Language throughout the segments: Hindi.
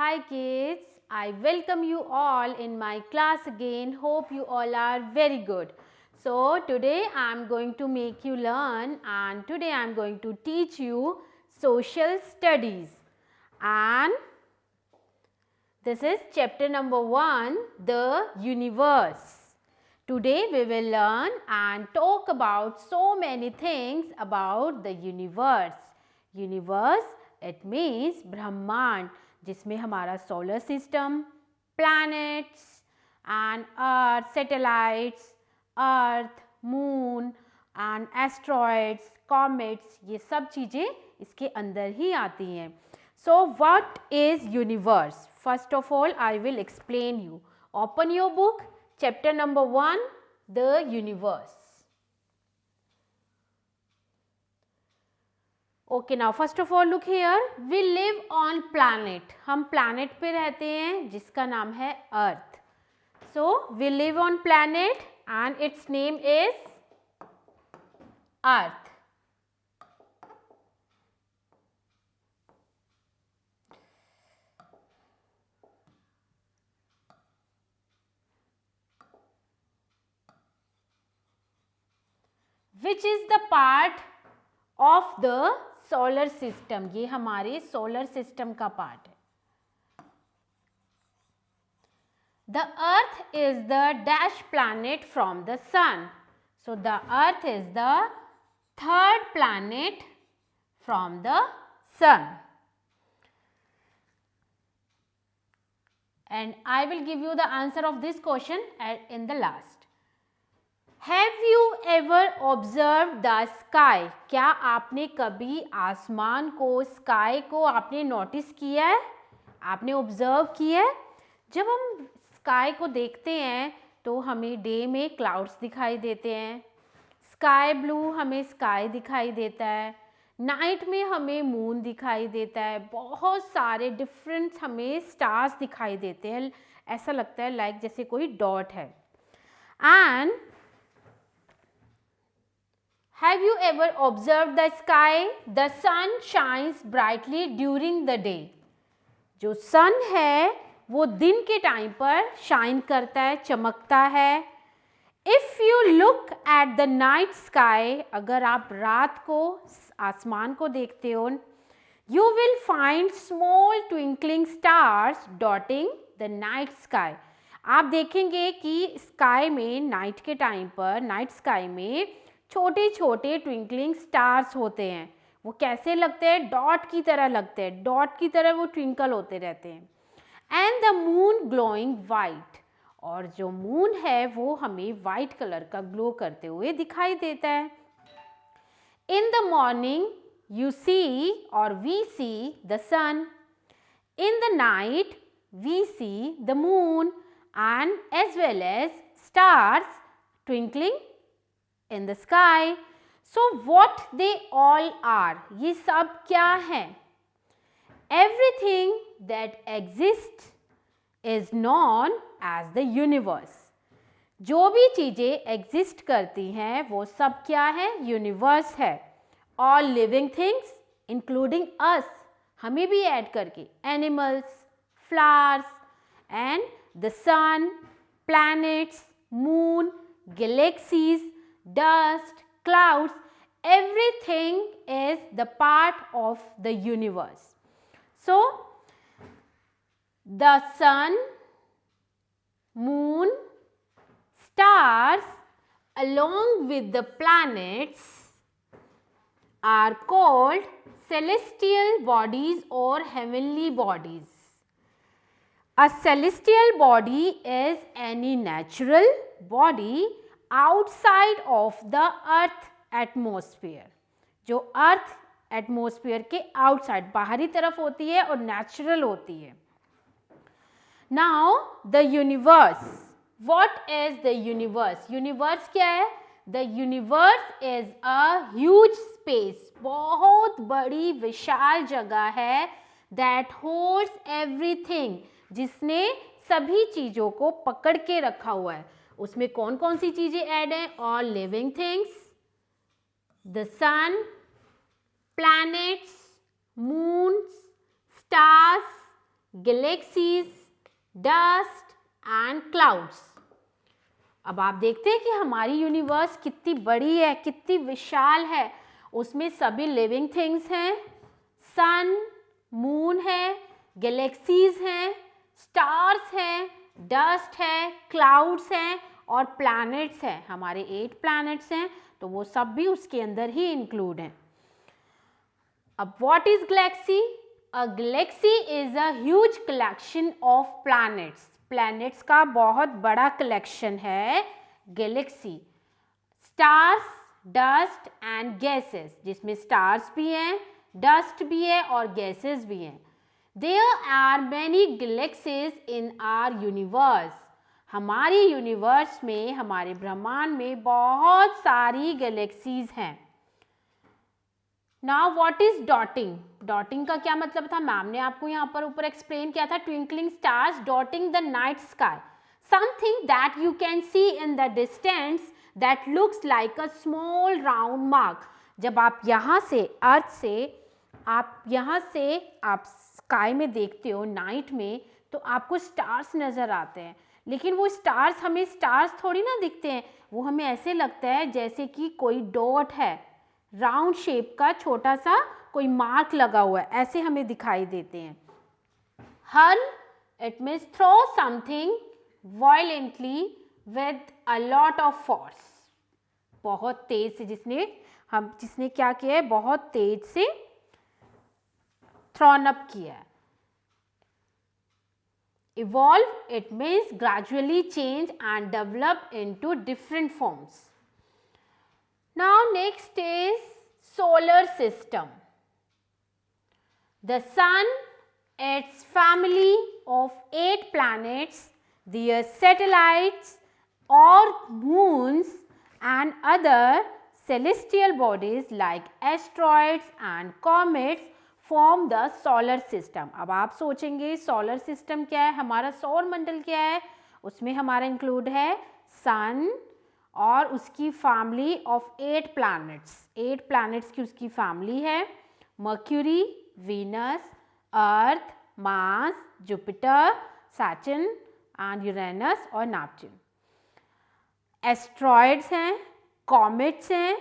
Hi kids, I welcome you all in my class again. Hope you all are very good. So today I am going to make you learn and today I am going to teach you social studies and this is chapter number 1, the universe. Today we will learn and talk about so many things about the universe. Universe it means ब्रह्मांड जिसमें हमारा solar system, planets and earth, satellites, earth, moon and asteroids, comets, ये सब चीज़ें इसके अंदर ही आती हैं. So what is universe? First of all I will explain you. Open your book, chapter number 1, the universe. Okay now first of all look here, we live on planet. हम प्लैनेट पे रहते हैं जिसका नाम है earth. So we live on planet and it's name is Earth. Which is the part of the solar system. ये हमारे सोलर सिस्टम का पार्ट है. The earth is the dash planet from the sun. So the earth is the third planet from the sun. And I will give you the answer of this question in the last. Have you ever observed the sky? क्या आपने कभी आसमान को, स्काई को आपने नोटिस किया है, आपने ऑब्जर्व किया है? जब हम स्काई को देखते हैं तो हमें डे में क्लाउड्स दिखाई देते हैं, स्काई ब्लू हमें स्काई दिखाई देता है, नाइट में हमें मून दिखाई देता है, बहुत सारे डिफरेंट हमें स्टार्स दिखाई देते हैं. ऐसा लगता है लाइक जैसे कोई डॉट है. And have you ever observed the sky? The sun shines brightly during the day. जो सन है वो दिन के टाइम पर शाइन करता है, चमकता है. If you look at the night sky, अगर आप रात को आसमान को देखते हो, you will find small twinkling stars dotting the night sky. आप देखेंगे कि स्काई में नाइट के टाइम पर, नाइट स्काई में छोटे छोटे ट्विंकलिंग स्टार्स होते हैं. वो कैसे लगते हैं? डॉट की तरह लगते हैं, डॉट की तरह वो ट्विंकल होते रहते हैं. And the moon glowing white. और जो मून है वो हमें वाइट कलर का ग्लो करते हुए दिखाई देता है. In the morning you see और we see the sun. In the night we see the moon and as well as stars twinkling in the sky. So what they all are? ये सब क्या है? Everything that exists is known as the universe. जो भी चीजें एग्जिस्ट करती हैं वो सब क्या है? यूनिवर्स है. All living things including us, हमें भी ऐड करके, animals, flowers and the sun, planets, moon, galaxies, dust, clouds, everything is the part of the universe. So the sun, moon, stars along with the planets are called celestial bodies or heavenly bodies. A celestial body is any natural body outside of the earth atmosphere. जो अर्थ एटमोस्फियर के आउटसाइड, बाहरी तरफ होती है और नेचुरल होती है. Now the universe. What is the universe? Universe क्या है? The universe is a huge space. बहुत बड़ी विशाल जगह है. दैट होल्ड्स एवरीथिंग, जिसने सभी चीजों को पकड़ के रखा हुआ है. उसमें कौन कौन सी चीजें ऐड हैं? All living things, the sun, planets, moons, stars, galaxies, dust and clouds. अब आप देखते हैं कि हमारी यूनिवर्स कितनी बड़ी है, कितनी विशाल है. उसमें सभी लिविंग थिंग्स हैं, सन, मून है, गैलेक्सीज हैं, स्टार्स हैं, डस्ट है, क्लाउड्स हैं और प्लैनेट्स हैं. हमारे 8 प्लैनेट्स हैं, तो वो सब भी उसके अंदर ही इंक्लूड हैं. अब what is galaxy? A galaxy is a huge collection of planets. Planets का बहुत बड़ा कलेक्शन है galaxy. Stars, dust and gases, जिसमें स्टार्स भी हैं, डस्ट भी है और गैसेस भी हैं. There are many galaxies in our universe. हमारी यूनिवर्स में, हमारे ब्रह्मांड में बहुत सारी गैलेक्सीज हैं. Now what is dotting? Dotting का क्या मतलब था? मैम ने आपको यहाँ पर ऊपर एक्सप्लेन किया था. Twinkling stars dotting the night sky, something that you can see in the distance that looks like a small round mark. जब आप यहाँ से अर्थ से, आप यहाँ से आप स्काई में देखते हो नाइट में, तो आपको स्टार्स नज़र आते हैं. लेकिन वो स्टार्स, हमें स्टार्स थोड़ी ना दिखते हैं. वो हमें ऐसे लगता है जैसे कि कोई डॉट है, राउंड शेप का छोटा सा कोई मार्क लगा हुआ है, ऐसे हमें दिखाई देते हैं. Hurl, it means throw something violently with a lot of force. बहुत तेज से, जिसने क्या किया है, बहुत तेज से थ्रोन अप किया है. Evolve, it means gradually change and develop into different forms. Now next is solar system. The sun, its family of 8 planets, their satellites or moons and other celestial bodies like asteroids and comets form the solar system. अब आप सोचेंगे सोलर सिस्टम क्या है, हमारा सौर मंडल क्या है? उसमें हमारा इंक्लूड है सन और उसकी फैमिली ऑफ 8 प्लैनेट्स. 8 प्लैनेट्स की उसकी फैमिली है. Mercury, Venus, earth, Mars, Jupiter, Saturn and Uranus और नेपच्यून. एस्ट्रॉइड्स हैं, कॉमेट्स हैं.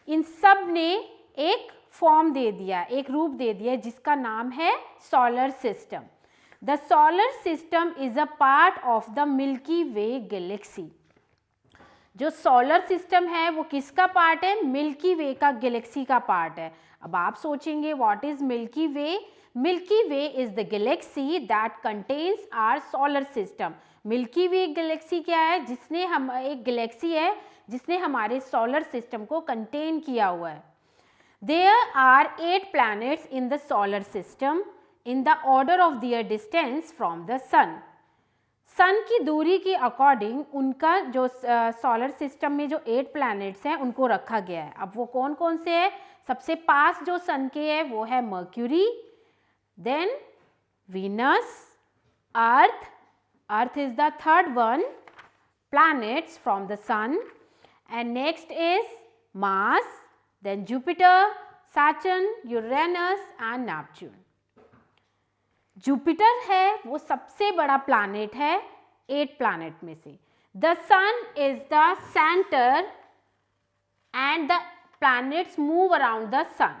इन सब ने एक फॉर्म दे दिया, एक रूप दे दिया, जिसका नाम है solar system. The solar system is a part of the milky Way Galaxy. जो सोलर सिस्टम है वो किसका पार्ट है? मिल्की वे का, गैलेक्सी का पार्ट है. अब आप सोचेंगे what is Milky Way? Milky Way is the galaxy that contains our solar system. Milky Way galaxy क्या है? जिसने हम, एक गैलेक्सी है जिसने हमारे सोलर सिस्टम को कंटेन किया हुआ है. There are 8 planets in the solar system in the order of their distance from the sun. सन की दूरी के अकॉर्डिंग उनका जो सोलर सिस्टम में जो 8 प्लैनेट्स हैं उनको रखा गया है. अब वो कौन कौन से हैं? सबसे पास जो सन के है वो है Mercury, then Venus, Earth. Earth is the third one planets from the sun. And next is Mars, then Jupiter, Saturn, Uranus and Neptune. Jupiter है वो सबसे बड़ा प्लैनेट है 8 प्लैनेट में से. The sun is the centre and the planets move around the sun.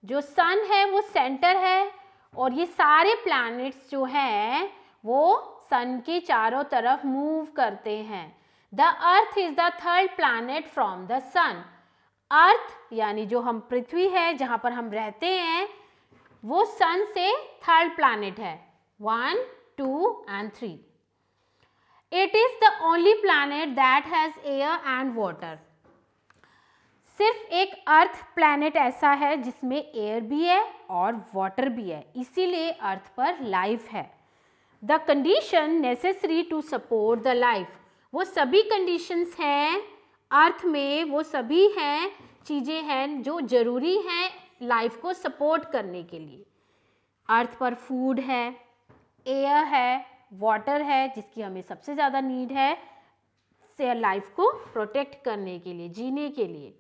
जो सन है वो सेंटर है और ये सारे प्लैनेट्स जो हैं वो सन के चारों तरफ मूव करते हैं. The earth is the third planet from the sun. Earth यानी जो हम पृथ्वी है जहाँ पर हम रहते हैं, वो सन से थर्ड प्लैनेट है. 1, 2 and 3. It is the only planet that has air and water. सिर्फ एक अर्थ प्लैनेट ऐसा है जिसमें एयर भी है और वाटर भी है, इसीलिए अर्थ पर लाइफ है. The condition necessary to support the life. वो सभी कंडीशंस हैं अर्थ में, वो सभी हैं, चीज़ें हैं जो ज़रूरी हैं लाइफ को सपोर्ट करने के लिए. अर्थ पर फूड है, एयर है, वाटर है, जिसकी हमें सबसे ज़्यादा नीड है से लाइफ को प्रोटेक्ट करने के लिए, जीने के लिए,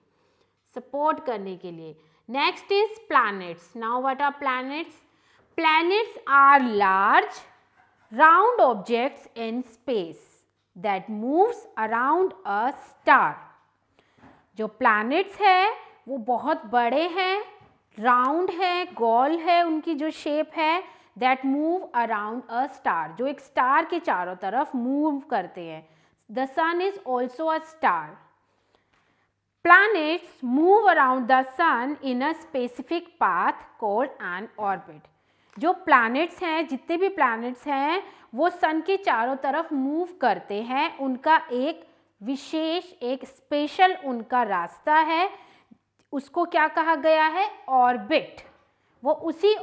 सपोर्ट करने के लिए. Next is planets. Now what are planets? planets are large round objects in space that moves around a star. जो planets है वो बहुत बड़े हैं, राउंड है, गोल है, उनकी जो शेप है, that move around a star, जो एक स्टार के चारों तरफ मूव करते हैं. The sun is also a star. Planets move around the sun in a specific path called an orbit. जो planets हैं, जितने भी planets हैं, वो sun के चारों तरफ मूव करते हैं. उनका एक विशेष, एक स्पेशल उनका रास्ता है. उसको क्या कहा गया है? ऑर्बिट. वो उसी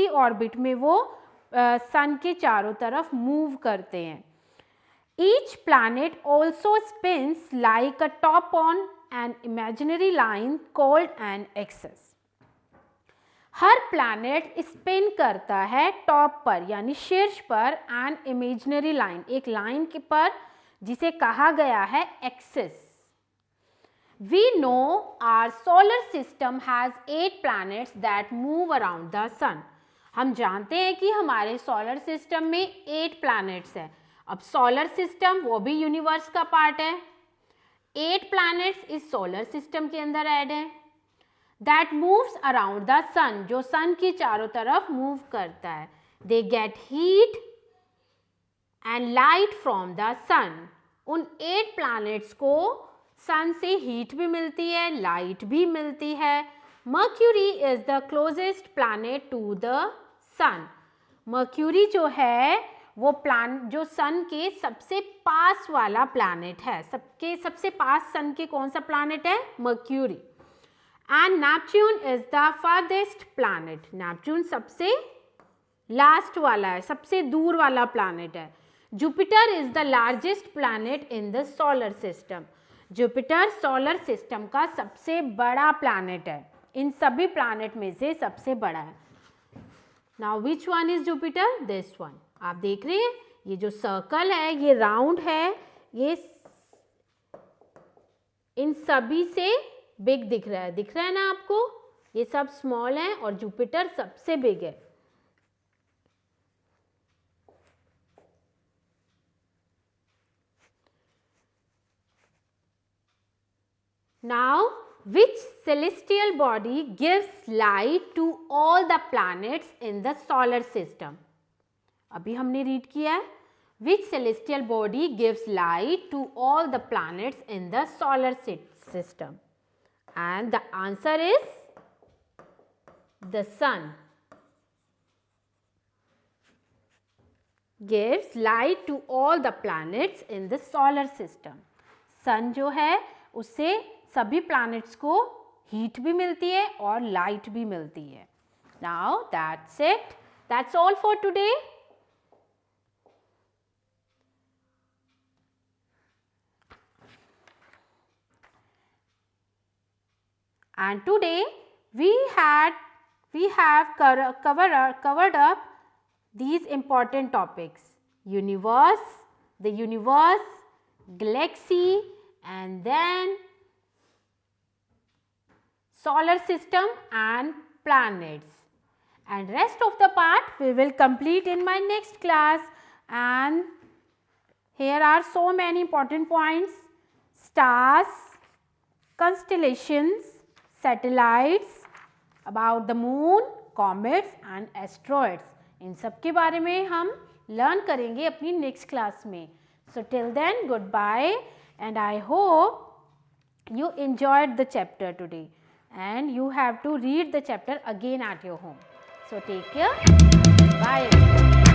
ऑर्बिट में वो सन के चारों तरफ मूव करते हैं. Each planet also spins like a top on an imaginary line called an axis. हर प्लैनेट स्पिन करता है टॉप पर, यानी शीर्ष पर, एन इमेजिनरी लाइन, एक लाइन के पर जिसे कहा गया है axis. We know our solar system has 8 planets that move around the sun. हम जानते हैं कि हमारे सोलर सिस्टम में 8 planets हैं. अब सोलर सिस्टम वो भी यूनिवर्स का पार्ट है. 8 planets इस सोलर सिस्टम के अंदर ऐड हैं. That moves around the sun, जो सन की चारों तरफ मूव करता है. They get heat and light from the sun. उन 8 planets को सन से हीट भी मिलती है, लाइट भी मिलती है. Mercury is the closest planet to the sun. Mercury जो है वो जो सन के सबसे पास वाला प्लैनेट है. सबसे पास सन के कौन सा प्लैनेट है? Mercury. And Neptune is the farthest planet. Neptune सबसे लास्ट वाला है, सबसे दूर वाला प्लैनेट है. Jupiter is the largest planet in the solar system. Jupiter solar system का सबसे बड़ा प्लैनेट है. इन सभी प्लैनेट में से सबसे बड़ा है. Now which one is Jupiter? This one. आप देख रहे हैं ये जो सर्कल है ये राउंड है, ये इन सभी से बिग दिख रहा है ना आपको? ये सब स्मॉल है और जुपिटर सबसे बिग है. Now, which celestial body gives light to all the planets in the solar system? अभी हमने रीड किया है. Which celestial body gives light to all the planets in the solar system? And the answer is the sun. Gives light to all the planets in the solar system. Sun जो है उससे सभी प्लैनेट्स को हीट भी मिलती है और लाइट भी मिलती है. Now that's it. That's all for today. And today we have covered up these important topics: the universe, galaxy, and then solar system and planets. And rest of the part we will complete in my next class. And here are so many important points: stars, constellations, satellites, about the moon, comets and asteroids. इन सब के बारे में हम लर्न करेंगे अपनी नेक्स्ट क्लास में. So till then, goodbye, and I hope you enjoyed the chapter today, and you have to read the chapter again at your home. So take care. Bye everyone.